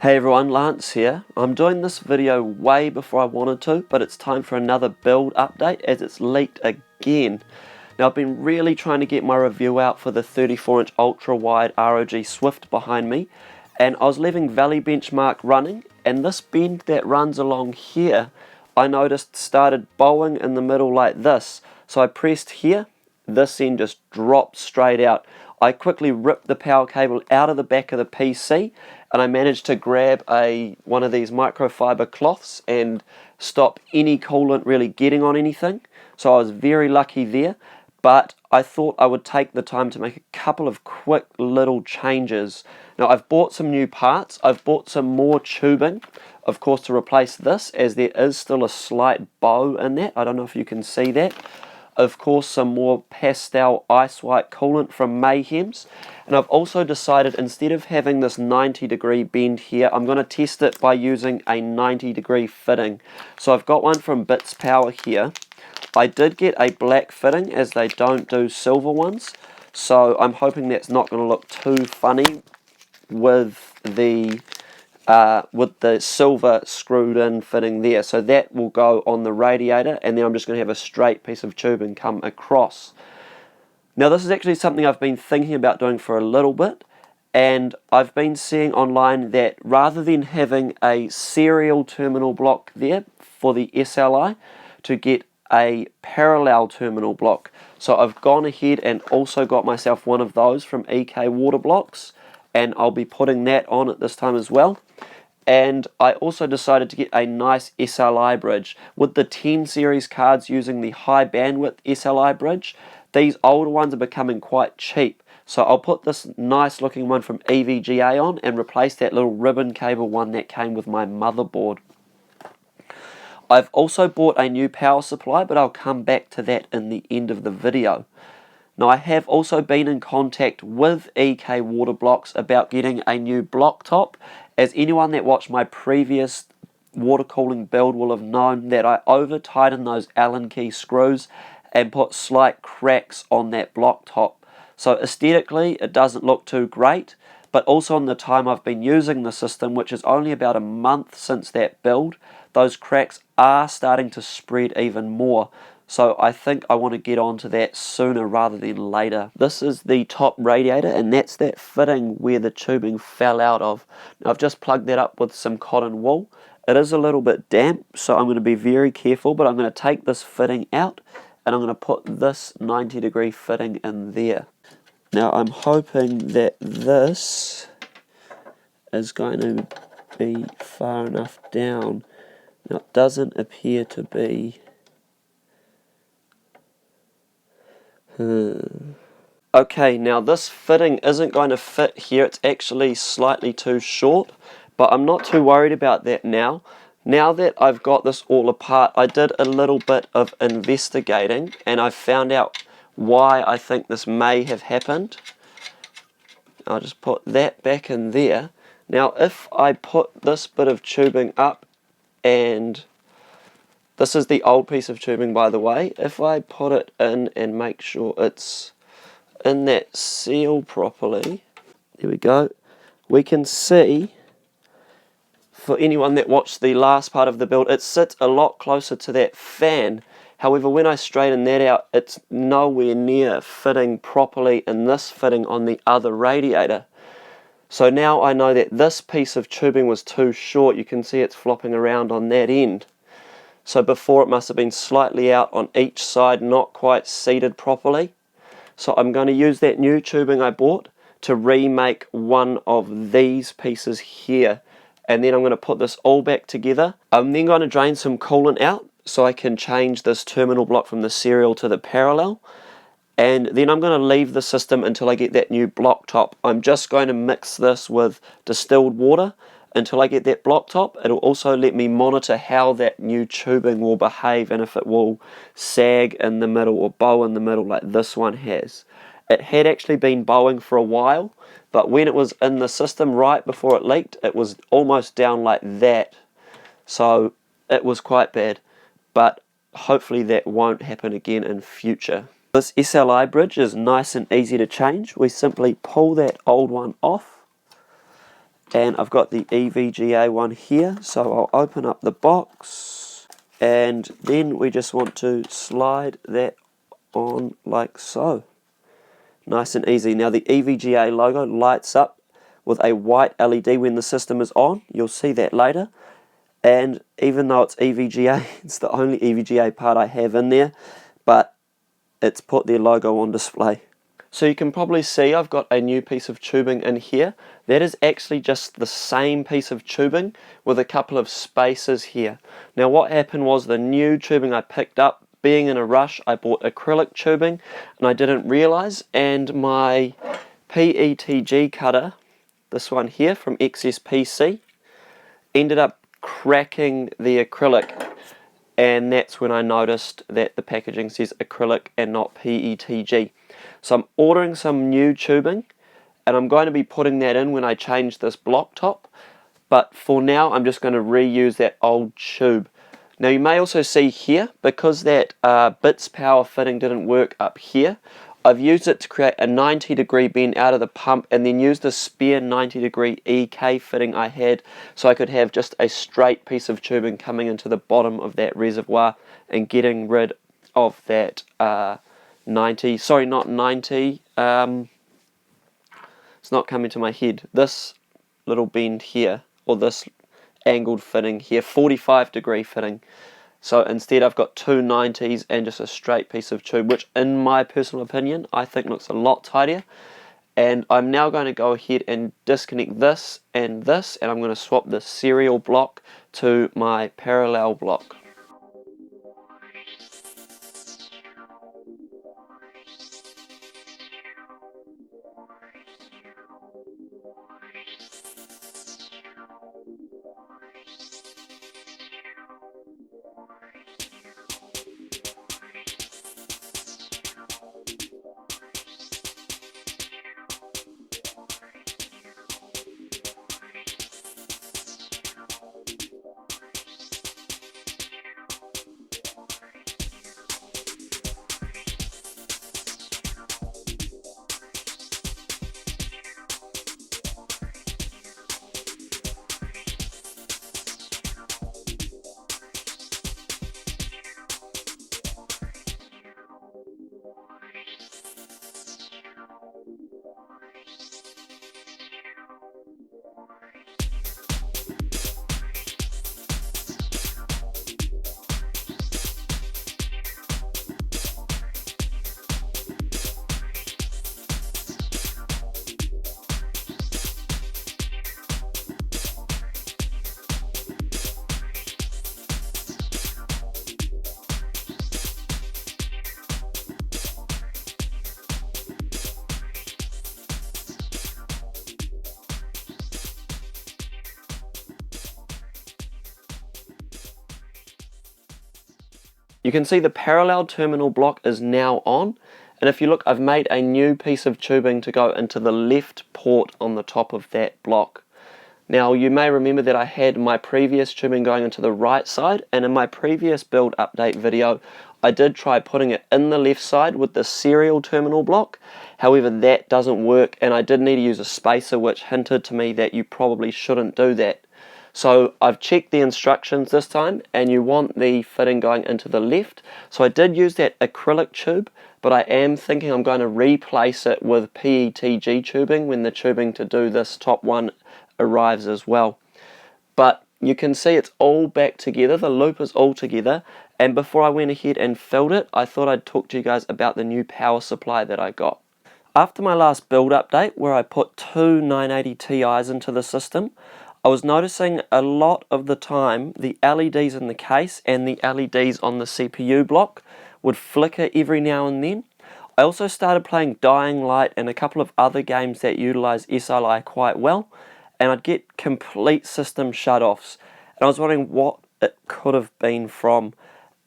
Hey everyone, Lance here. I'm doing this video way before I wanted to, but it's time for another build update as it's leaked again. Now I've been really trying to get my review out for the 34-inch ultra-wide ROG Swift behind me, and I was leaving Valley Benchmark running, and this bend that runs along here, I noticed started bowing in the middle like this. So I pressed here, this end just dropped straight out. I quickly ripped the power cable out of the back of the PC, and I managed to grab one of these microfiber cloths and stop any coolant really getting on anything. So I was very lucky there, but I thought I would take the time to make a couple of quick little changes. Now I've bought some new parts. I've bought some more tubing, of course, to replace this, as there is still a slight bow in that. I don't know if you can see that. Of course, some more pastel ice white coolant from Mayhem's, and I've also decided, instead of having this 90-degree bend here, I'm going to test it by using a 90-degree fitting. So I've got one from Bits Power here. I did get a black fitting, as they don't do silver ones, so I'm hoping that's not going to look too funny with the silver screwed in fitting there. So that will go on the radiator, and then I'm just going to have a straight piece of tubing come across. Now this is actually something I've been thinking about doing for a little bit, and I've been seeing online that rather than having a serial terminal block there for the SLI, to get a parallel terminal block. So I've gone ahead and also got myself one of those from EK Water Blocks, and I'll be putting that on at this time as well. And I also decided to get a nice SLI bridge. With the 10 series cards using the high bandwidth SLI bridge, these older ones are becoming quite cheap. So I'll put this nice looking one from EVGA on and replace that little ribbon cable one that came with my motherboard. I've also bought a new power supply, but I'll come back to that in the end of the video. Now I have also been in contact with EK Water Blocks about getting a new block top, as anyone that watched my previous water cooling build will have known that I over tightened those Allen key screws and put slight cracks on that block top. So aesthetically it doesn't look too great, but also in the time I've been using the system, which is only about a month since that build, those cracks are starting to spread even more. So I think I want to get onto that sooner rather than later. This is the top radiator, and that's that fitting where the tubing fell out of. Now I've just plugged that up with some cotton wool. It is a little bit damp, so I'm going to be very careful, but I'm going to take this fitting out and I'm going to put this 90-degree fitting in there. Now I'm hoping that this is going to be far enough down. Now it doesn't appear to be. Okay, now this fitting isn't going to fit here. It's actually slightly too short, but I'm not too worried about that now. Now that I've got this all apart, I did a little bit of investigating, and I found out why I think this may have happened. I'll just put that back in there. Now if I put this bit of tubing up, and this is the old piece of tubing, by the way, if I put it in and make sure it's in that seal properly, there we go, we can see, for anyone that watched the last part of the build, it sits a lot closer to that fan. However, when I straighten that out, it's nowhere near fitting properly in this fitting on the other radiator. So now I know that this piece of tubing was too short. You can see it's flopping around on that end. So before, it must have been slightly out on each side, not quite seated properly. So I'm going to use that new tubing I bought to remake one of these pieces here. And then I'm going to put this all back together. I'm then going to drain some coolant out so I can change this terminal block from the serial to the parallel. And then I'm going to leave the system until I get that new block top. I'm just going to mix this with distilled water until I get that block top. It'll also let me monitor how that new tubing will behave and if it will sag in the middle or bow in the middle like this one has. It had actually been bowing for a while, but when it was in the system right before it leaked, it was almost down like that. So it was quite bad, but hopefully that won't happen again in future. This SLI bridge is nice and easy to change. We simply pull that old one off, and I've got the EVGA one here, so I'll open up the box, and then we just want to slide that on like so. Nice and easy. Now the EVGA logo lights up with a white LED when the system is on. You'll see that later. And even though it's EVGA, it's the only EVGA part I have in there, but it's put their logo on display. So you can probably see I've got a new piece of tubing in here. That is actually just the same piece of tubing with a couple of spaces here. Now what happened was the new tubing I picked up, being in a rush, I bought acrylic tubing and I didn't realize, and my PETG cutter, this one here from XSPC, ended up cracking the acrylic, and that's when I noticed that the packaging says acrylic and not PETG. So I'm ordering some new tubing and I'm going to be putting that in when I change this block top, but for now I'm just going to reuse that old tube. Now you may also see here, because that bits power fitting didn't work up here, I've used it to create a 90-degree bend out of the pump and then used the spare 90-degree EK fitting I had so I could have just a straight piece of tubing coming into the bottom of that reservoir and getting rid of that 90, sorry, not 90, it's not coming to my head, this little bend here, or this angled fitting here, 45-degree fitting. So instead I've got two 90s and just a straight piece of tube, which in my personal opinion I think looks a lot tidier. And I'm now going to go ahead and disconnect this, and I'm going to swap the serial block to my parallel block. You can see the parallel terminal block is now on, and if you look, I've made a new piece of tubing to go into the left port on the top of that block. Now you may remember that I had my previous tubing going into the right side, and in my previous build update video I did try putting it in the left side with the serial terminal block. However, that doesn't work, and I did need to use a spacer, which hinted to me that you probably shouldn't do that. So I've checked the instructions this time, and you want the fitting going into the left. So I did use that acrylic tube, but I am thinking I'm going to replace it with PETG tubing when the tubing to do this top one arrives as well. But you can see it's all back together, the loop is all together, and before I went ahead and filled it, I thought I'd talk to you guys about the new power supply that I got. After my last build update, where I put two 980 Ti's into the system, I was noticing a lot of the time the LEDs in the case and the LEDs on the CPU block would flicker every now and then. I also started playing Dying Light and a couple of other games that utilize SLI quite well, and I'd get complete system shut-offs, and I was wondering what it could have been from.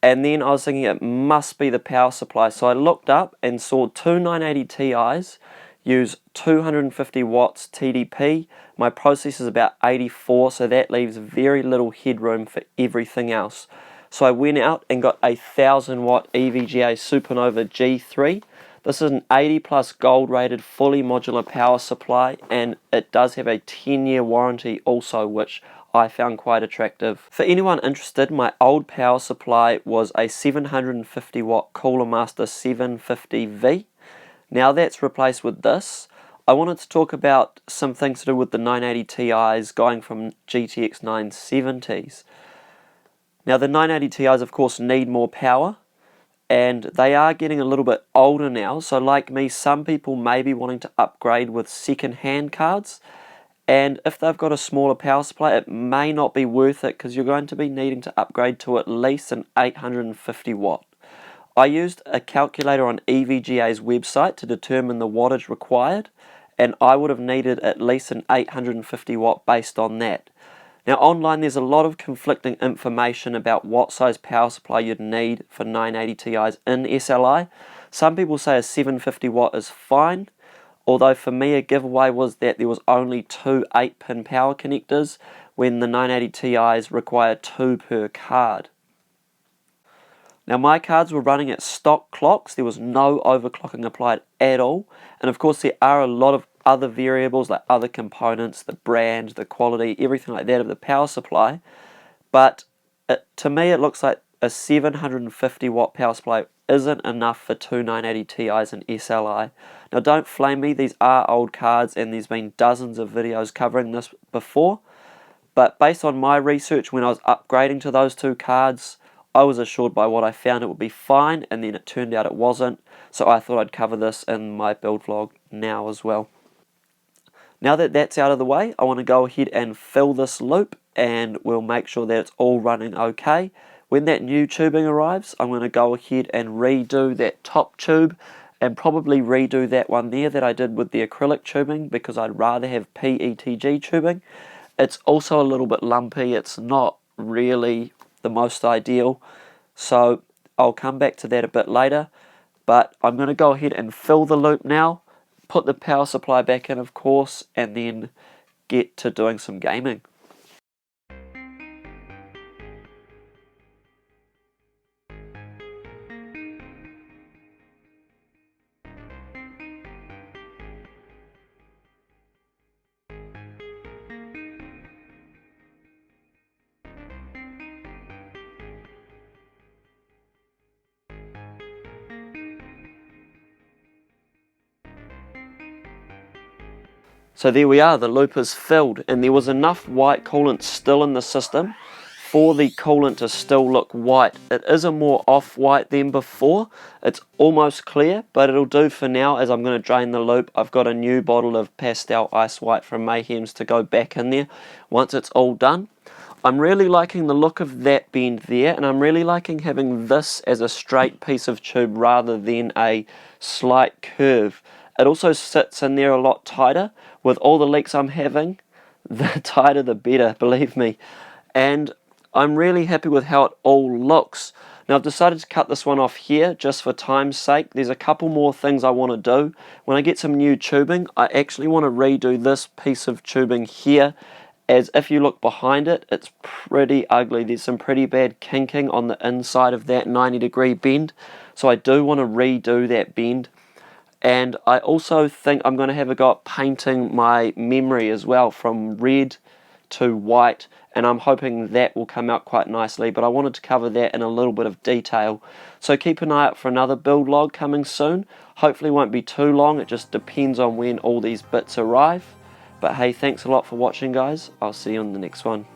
And then I was thinking it must be the power supply, so I looked up and saw two 980 Ti's use 250 watts TDP. My processor is about 84, so that leaves very little headroom for everything else. So I went out and got a 1000 watt EVGA Supernova G3. This is an 80 plus gold rated fully modular power supply, and it does have a 10-year warranty also, which I found quite attractive. For anyone interested, my old power supply was a 750 watt Cooler Master 750V. Now that's replaced with this. I wanted to talk about some things to do with the 980 Ti's going from GTX 970s. Now the 980 Ti's of course need more power, and they are getting a little bit older now, so like me, some people may be wanting to upgrade with second-hand cards, and if they've got a smaller power supply, it may not be worth it because you're going to be needing to upgrade to at least an 850 watt. I used a calculator on EVGA's website to determine the wattage required, and I would have needed at least an 850 watt based on that. Now online there's a lot of conflicting information about what size power supply you'd need for 980 Ti's in SLI. Some people say a 750 watt is fine, although for me a giveaway was that there was only 2 8-pin power connectors when the 980 Ti's require 2 per card. Now my cards were running at stock clocks, there was no overclocking applied at all, and of course there are a lot of other variables like other components, the brand, the quality, everything like that of the power supply, but to me it looks like a 750 watt power supply isn't enough for 2 980 Ti's and SLI. Now don't flame me, these are old cards and there's been dozens of videos covering this before, but based on my research when I was upgrading to those 2 cards, I was assured by what I found it would be fine, and then it turned out it wasn't, so I thought I'd cover this in my build vlog now as well. Now that that's out of the way, I want to go ahead and fill this loop, and we'll make sure that it's all running okay. When that new tubing arrives, I'm going to go ahead and redo that top tube, and probably redo that one there that I did with the acrylic tubing, because I'd rather have PETG tubing. It's also a little bit lumpy, it's not really the most ideal, so I'll come back to that a bit later, but I'm going to go ahead and fill the loop now, put the power supply back in of course, and then get to doing some gaming. So there we are, the loop is filled, and there was enough white coolant still in the system for the coolant to still look white. It is a more off-white than before. It's almost clear, but it'll do for now as I'm going to drain the loop. I've got a new bottle of pastel ice white from Mayhem's to go back in there once it's all done. I'm really liking the look of that bend there, and I'm really liking having this as a straight piece of tube rather than a slight curve. It also sits in there a lot tighter. With all the leaks I'm having, the tighter the better, believe me. And I'm really happy with how it all looks. Now I've decided to cut this one off here just for time's sake. There's a couple more things I want to do. When I get some new tubing, I actually want to redo this piece of tubing here, as if you look behind it, it's pretty ugly. There's some pretty bad kinking on the inside of that 90-degree bend. So I do want to redo that bend. And I also think I'm going to have a go at painting my memory as well from red to white, and I'm hoping that will come out quite nicely, but I wanted to cover that in a little bit of detail. So keep an eye out for another build log coming soon. Hopefully it won't be too long, it just depends on when all these bits arrive. But hey, thanks a lot for watching guys, I'll see you on the next one.